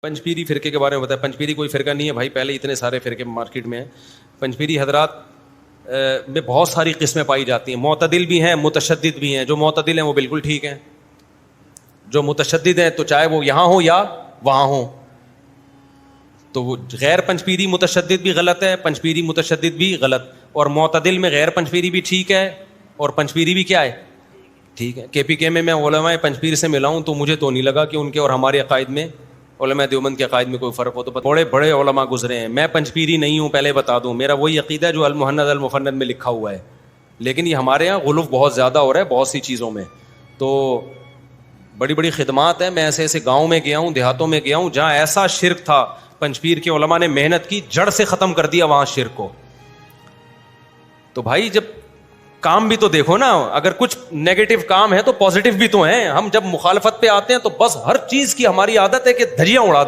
پنجپیری فرقے کے بارے میں بتایا. پنجپیری کوئی فرقہ نہیں ہے بھائی, پہلے اتنے سارے فرقے مارکیٹ میں ہیں. پنجپیری حضرات میں بہت ساری قسمیں پائی جاتی ہیں. معتدل بھی ہیں, متشدد بھی ہیں. جو معتدل ہیں وہ بالکل ٹھیک ہیں, جو متشدد ہیں تو چاہے وہ یہاں ہو یا وہاں ہو. تو وہ غیر پنجپیری متشدد بھی غلط ہے, پنجپیری متشدد بھی غلط, اور معتدل میں غیر پنجپیری بھی ٹھیک ہے اور پنجپیری بھی کیا ہے, ٹھیک ہے. کے پی کے میں علماء پنجپیر سے ملا ہوں تو مجھے تو نہیں لگا کہ ان کے اور ہمارے عقائد میں, علماء دیوبند کے عقائد میں کوئی فرق ہو. تو بڑے بڑے علماء گزرے ہیں. میں پنجپیری نہیں ہوں, پہلے بتا دوں. میرا وہی عقیدہ ہے جو المحند المفند میں لکھا ہوا ہے, لیکن یہ ہمارے یہاں غلو بہت زیادہ ہو رہا ہے بہت سی چیزوں میں. تو بڑی بڑی خدمات ہیں. میں ایسے ایسے گاؤں میں گیا ہوں, دیہاتوں میں گیا ہوں جہاں ایسا شرک تھا, پنجپیر کے علماء نے محنت کی, جڑ سے ختم کر دیا وہاں شرک کو. تو بھائی جب کام بھی تو دیکھو نا, اگر کچھ نیگیٹو کام ہے تو پازیٹو بھی تو ہیں. ہم جب مخالفت پہ آتے ہیں تو بس ہر چیز کی ہماری عادت ہے کہ دھجیاں اڑا دیں.